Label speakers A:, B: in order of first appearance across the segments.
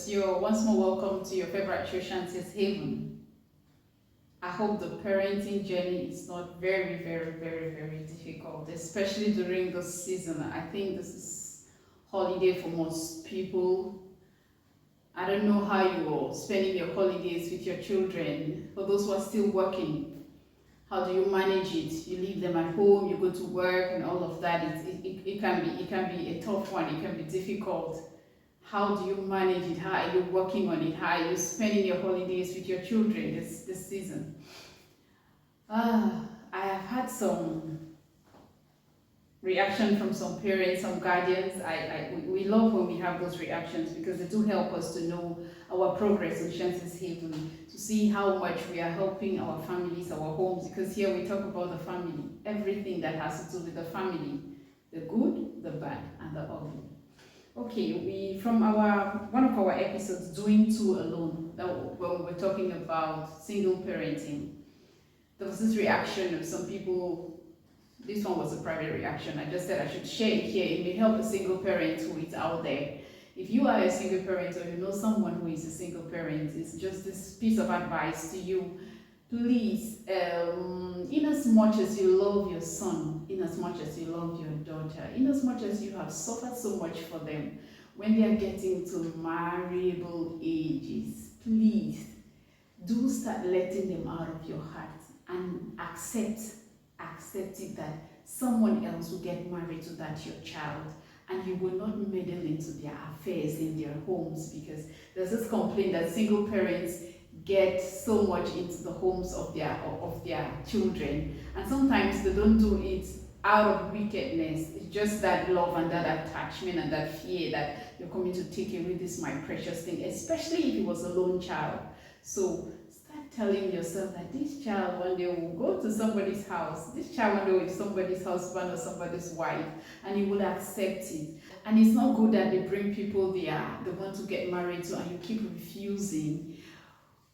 A: viewers, you're once more welcome to your favorite show, Shanty's Haven. I hope the parenting journey is not very difficult, especially during this season. I think this is holiday for most people. I don't know how you're spending your holidays with your children. For those who are still working, how do you manage it? You leave them at home, you go to work, and all of that. It can be a tough one. It can be difficult. How do you manage it? How are you working on it? How are you spending your holidays with your children this season? I have had some reaction from some parents, some guardians. We love when we have those reactions because they do help us to know our progress in Shanty's Haven, to see how much we are helping our families, our homes, because here we talk about the family, everything that has to do with the family, the good, the bad, and the ugly. Okay, we from our one of our episodes, doing two alone, that when we were talking about single parenting, there was this reaction of some people. This one was a private reaction. I just said I should share it here. It may help a single parent who is out there. If you are a single parent or you know someone who is a single parent, it's just this piece of advice to you. Please, in as much as you love your son, in as much as you love your daughter, in as much as you have suffered so much for them, when they are getting to marriable ages, please do start letting them out of your heart and accept it that someone else will get married to that your child, and you will not meddle into their affairs in their homes, because there's this complaint that single parents get so much into the homes of their children, and sometimes they don't do it out of wickedness. It's just that love and that attachment and that fear that you're coming to take away this my precious thing, especially if it was a lone child. So start telling yourself that this child one day will go to somebody's house, this child one day will be somebody's husband or somebody's wife, and you will accept it. And it's not good that they bring people they want to get married to, and you keep refusing,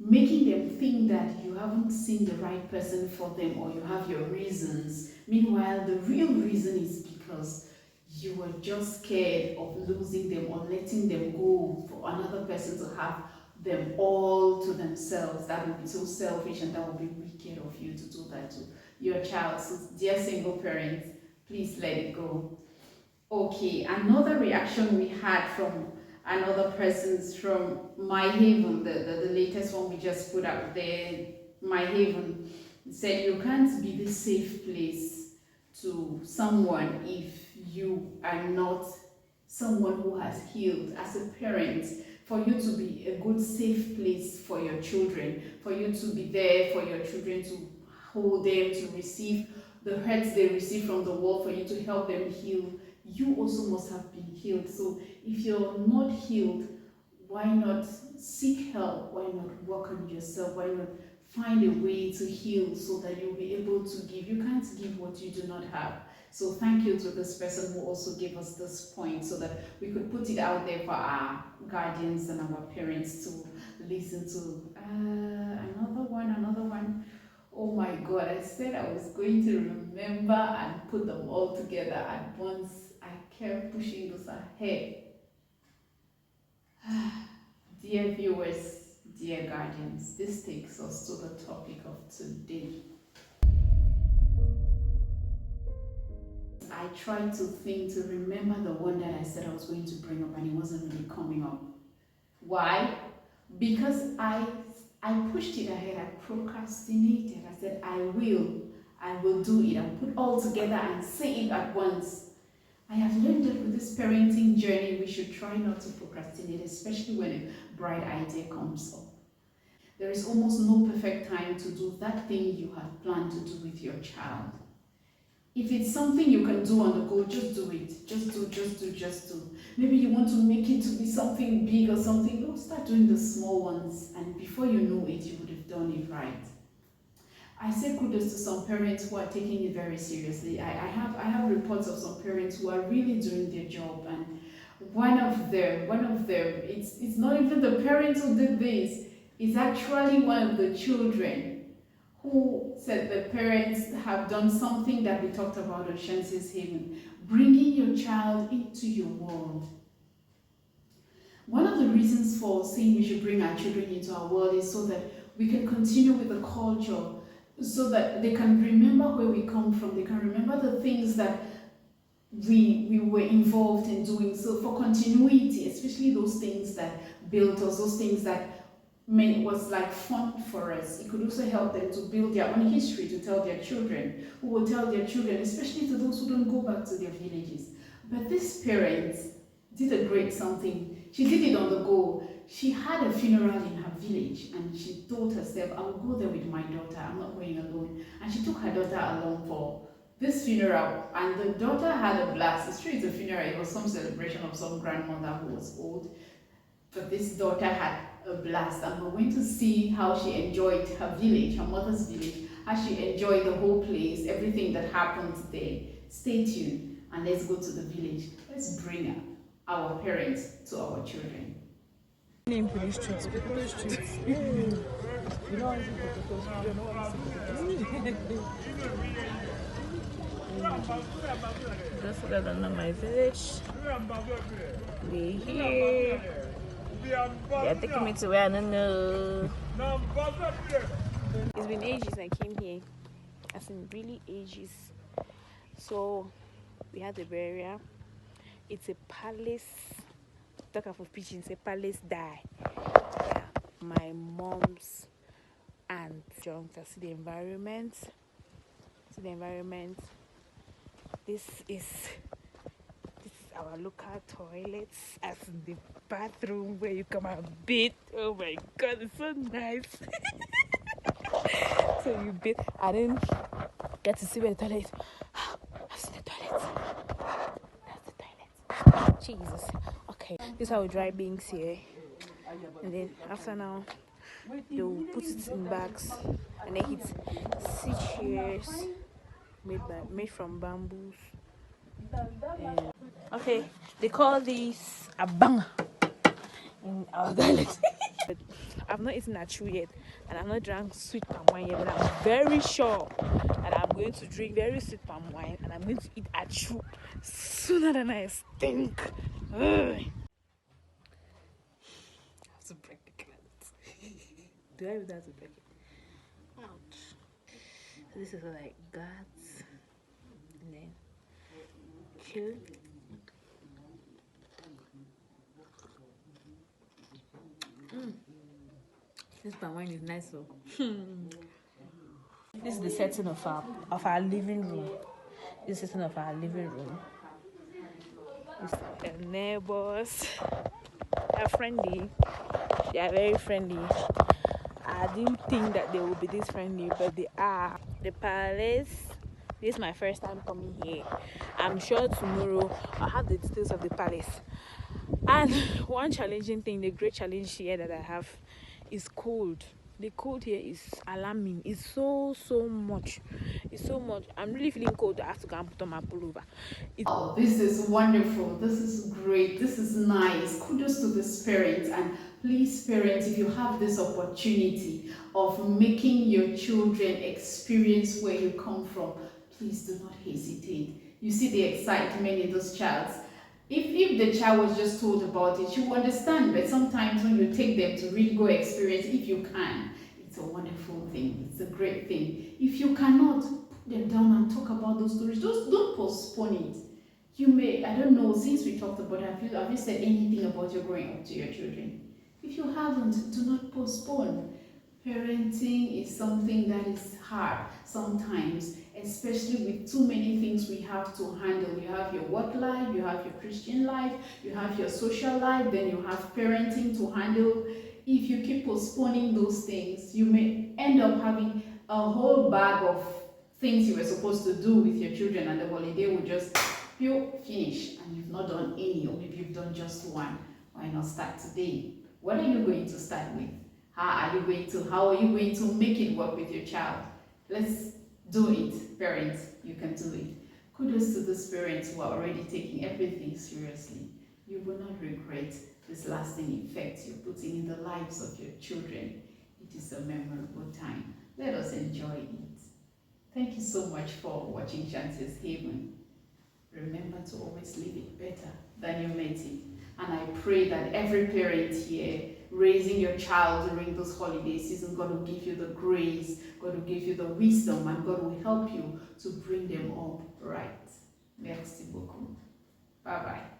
A: making them think that you haven't seen the right person for them, or you have your reasons. Meanwhile, the real reason is because you were just scared of losing them or letting them go for another person to have them all to themselves. That would be so selfish, and that would be wicked of you to do that to your child. So dear single parents, please let it go. Okay, another reaction we had from another person's from My Haven, the latest one we just put out there. My Haven said you can't be the safe place to someone if you are not someone who has healed. As a parent, for you to be a good safe place for your children, for you to be there for your children, to hold them, to receive the hurts they receive from the world, for you to help them heal, you also must have been healed. So if you're not healed, why not seek help? Why not work on yourself? Why not find a way to heal so that you'll be able to give? You can't give what you do not have. So thank you to this person who also gave us this point so that we could put it out there for our guardians and our parents to listen to. Another one. Oh my God, I said I was going to remember and put them all together at once. I kept pushing this ahead. Dear viewers, dear guardians, this takes us to the topic of today. I tried to remember the one that I said I was going to bring up, and it wasn't really coming up. Why? Because I pushed it ahead. I procrastinated. I said, I will do it. I'll put all together and say it at once. I have learned that with this parenting journey, we should try not to procrastinate, especially when a bright idea comes up. There is almost no perfect time to do that thing you have planned to do with your child. If it's something you can do on the go, just do it. Just do. Maybe you want to make it to be something big or something. No, start doing the small ones, and before you know it, you would have done it right. I say kudos to some parents who are taking it very seriously. I have reports of some parents who are really doing their job, and one of them, it's not even the parents who did this. It's actually one of the children who said the parents have done something that we talked about on Shanty's Haven, bringing your child into your world. One of the reasons for saying we should bring our children into our world is so that we can continue with the culture, so that they can remember where we come from, they can remember the things that we were involved in doing. So for continuity, especially those things that built us, those things that was like fun for us, it could also help them to build their own history to tell their children, who will tell their children, especially to those who don't go back to their villages. But this parent did a great something. She did it on the go. She had a funeral in her village and she told herself, I will go there with my daughter, I'm not going alone. And she took her daughter along for this funeral, and the daughter had a blast. It's true, it's a funeral, it was some celebration of some grandmother who was old, but this daughter had a blast, and we're going to see how she enjoyed her village, her mother's village, how she enjoyed the whole place, everything that happened there. Stay tuned and let's go to the village. Let's bring our parents to our children.
B: Just so that I know my village. We're here. They're taking me to where I don't know. It's been ages I came here. As in really ages. So we had a burial. It's a palace. Talk of pigeons, a palace die. Yeah. My mom's aunt jumped to see the environment. See the environment. This is our local toilets, as in the bathroom where you come and bathe. Oh my god, it's so nice. So you bathe. I didn't get to see where the toilet is. I've seen the toilet. That's the toilet. Jesus. Okay, this is how we dry beans here. And then after now, they'll put it in bags and then it's 6 chairs made from bamboos. Okay, they call these a bang in our dialect. I've not eaten achu yet, and I've not drank sweet palm wine yet, but I'm very sure that I'm going to drink very sweet palm wine and I'm going to eat achu sooner than I stink. Ugh. I have to break the carrot. Do I really have to break it? Ouch. So this is like guts and then kill. This palm wine is nice though. This is the setting of our living room. This is the setting of our living room. The neighbors are friendly. They are very friendly. I didn't think that they would be this friendly, but they are. The palace. This is my first time coming here. I'm sure tomorrow I'll have the details of the palace. And one challenging thing, the great challenge here that I have is cold. The cold here is alarming. It's so much. It's so much. I'm really feeling cold. I have to go and put on my pullover.
A: Oh, this is wonderful. This is great. This is nice. Kudos to this parents. And please, parents, if you have this opportunity of making your children experience where you come from, please do not hesitate. You see the excitement in those child. If the child was just told about it, she will understand. But sometimes when you take them to really go experience, if you can, it's a wonderful thing. It's a great thing. If you cannot, put them down and talk about those stories. Just don't postpone it. You may, I don't know, since we talked about it, have you said anything about your growing up to your children? If you haven't, do not postpone. Parenting is something that is hard sometimes, especially with too many things we have to handle. You have your work life, you have your Christian life, you have your social life, then you have parenting to handle. If you keep postponing those things, you may end up having a whole bag of things you were supposed to do with your children, and the holiday will just finish, and you've not done any, or maybe you've done just one. Why not start today? What are you going to start with? How are you going to make it work with your child? Let's do it, parents. You can do it. Kudos to those parents who are already taking everything seriously. You will not regret this lasting effect you're putting in the lives of your children. It is a memorable time. Let us enjoy it. Thank you so much for watching Chance's Haven. Remember to always leave it better than you met it. And I pray that every parent here raising your child during those holiday season, God will give you the grace, God will give you the wisdom, and God will help you to bring them up right. Merci beaucoup. Bye bye.